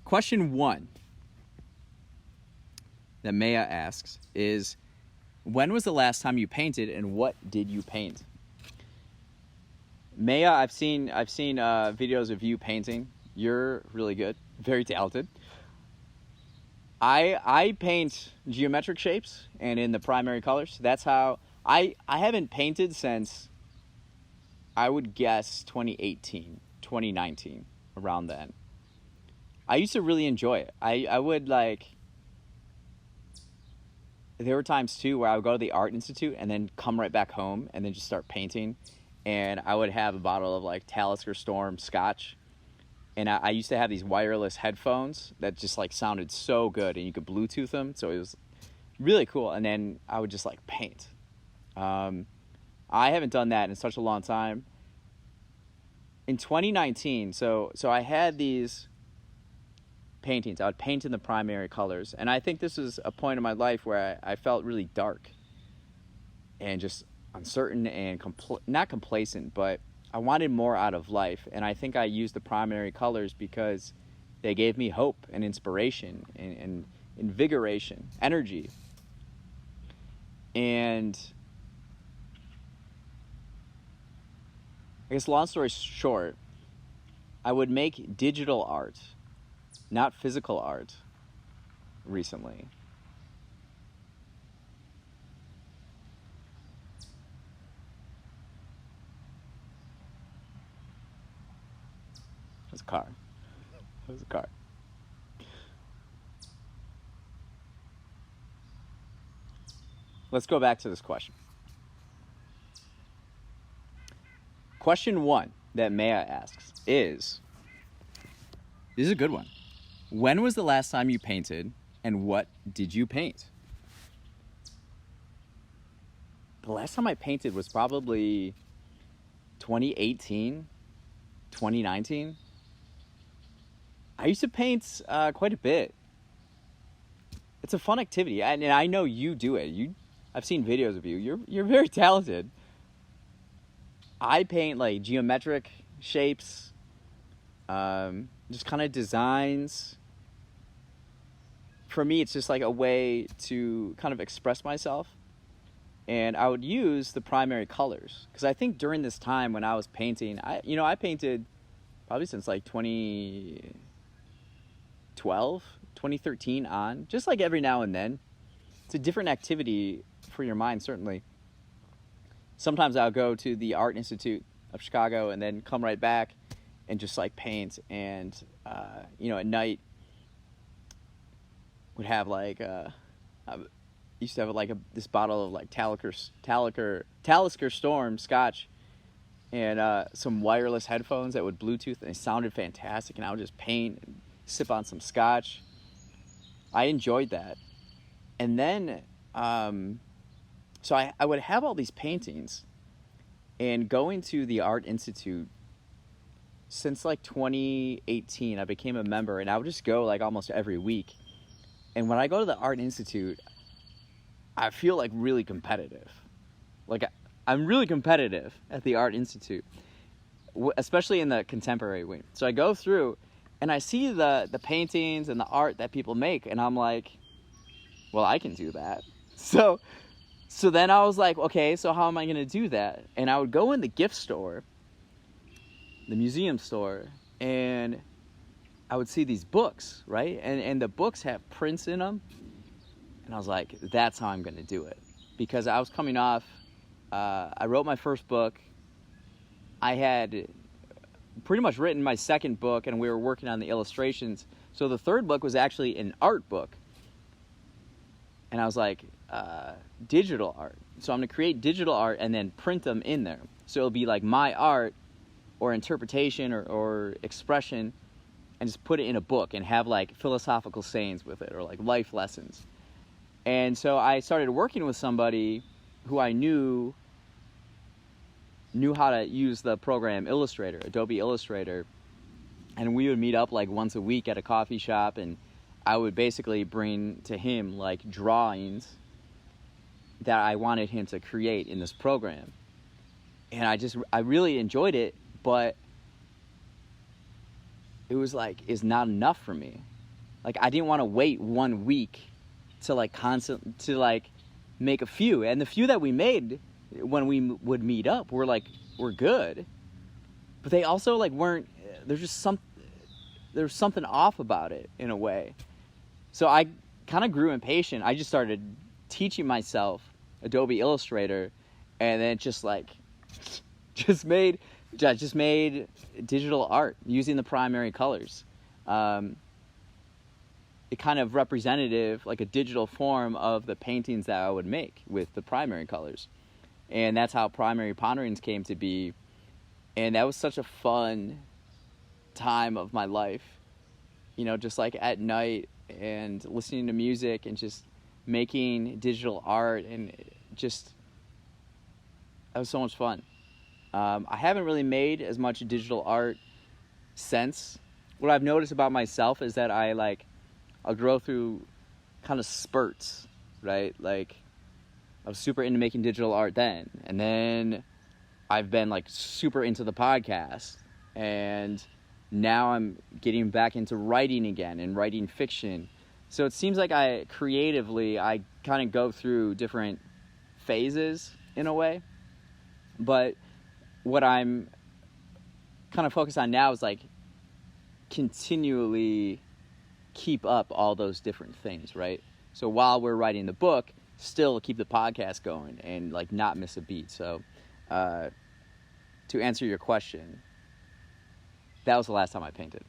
Question 1 that Mehya asks is, when was the last time you painted and what did you paint? Mehya, I've seen videos of you painting. You're really good, very talented. I paint geometric shapes and in the primary colors. That's how I haven't painted since, I would guess, 2018, 2019, around then. I used to really enjoy it. I would like, there were times too where I would go to the Art Institute and then come right back home and then just start painting. And I would have a bottle of like Talisker Storm Scotch. And I used to have these wireless headphones that just like sounded so good, and you could Bluetooth them. So it was really cool. And then I would just like paint. I haven't done that in such a long time. In 2019, so I had these paintings. I would paint in the primary colors. And I think this was a point in my life where I felt really dark and just uncertain and not complacent, but I wanted more out of life. And I think I used the primary colors because they gave me hope and inspiration and invigoration, energy. And I guess, long story short, I would make digital art, not physical art, recently. It was a car. It was a car. Let's go back to this question. Question 1 that Mehya asks is, this is a good one. When was the last time you painted and what did you paint? The last time I painted was probably 2018, 2019. I used to paint quite a bit. It's a fun activity, and I know you do it. I've seen videos of you. You're very talented. I paint like geometric shapes, just kind of designs. For me, it's just like a way to kind of express myself. And I would use the primary colors, because I think during this time when I was painting, I painted probably since like 2012, 2013 on, just like every now and then. It's a different activity for your mind, certainly. Sometimes I'll go to the Art Institute of Chicago and then come right back and just like paint. And, at night would have like, used to have like this bottle of like Talisker Storm Scotch and some wireless headphones that would Bluetooth, and they sounded fantastic. And I would just paint and sip on some scotch. I enjoyed that. And then, so I would have all these paintings, and going to the Art Institute since like 2018, I became a member, and I would just go like almost every week. And when I go to the Art Institute, I feel like really competitive. Like I'm really competitive at the Art Institute, especially in the contemporary wing. So I go through and I see the paintings and the art that people make, and I'm like, well, I can do that. So then I was like, okay, so how am I going to do that? And I would go in the gift store, the museum store, and I would see these books, right? And the books have prints in them. And I was like, that's how I'm going to do it. Because I was coming off, I wrote my first book. I had pretty much written my second book, and we were working on the illustrations. So the third book was actually an art book. And I was like, digital art. So I'm going to create digital art and then print them in there. So it'll be like my art or interpretation or expression, and just put it in a book and have like philosophical sayings with it, or like life lessons. And so I started working with somebody who I knew how to use the program Illustrator, Adobe Illustrator. And we would meet up like once a week at a coffee shop, and I would basically bring to him like drawings that I wanted him to create in this program. And I really enjoyed it, but it was like, is not enough for me. Like, I didn't want to wait 1 week to like make a few. And the few that we made when we would meet up were good. But they also like weren't, there's something off about it in a way. So I kind of grew impatient. I just started teaching myself Adobe Illustrator, and then just made digital art using the primary colors. It kind of representative, like a digital form of the paintings that I would make with the primary colors. And that's how primary ponderings came to be. And that was such a fun time of my life, just like at night and listening to music and just making digital art, and just, that was so much fun. I haven't really made as much digital art since. What I've noticed about myself is that I'll grow through kind of spurts, right? Like, I was super into making digital art then, and then I've been like super into the podcast, and now I'm getting back into writing again and writing fiction. So it seems like I kind of go through different phases in a way. But what I'm kind of focused on now is like continually keep up all those different things, right? So while we're writing the book, still keep the podcast going and like not miss a beat. So to answer your question, that was the last time I painted.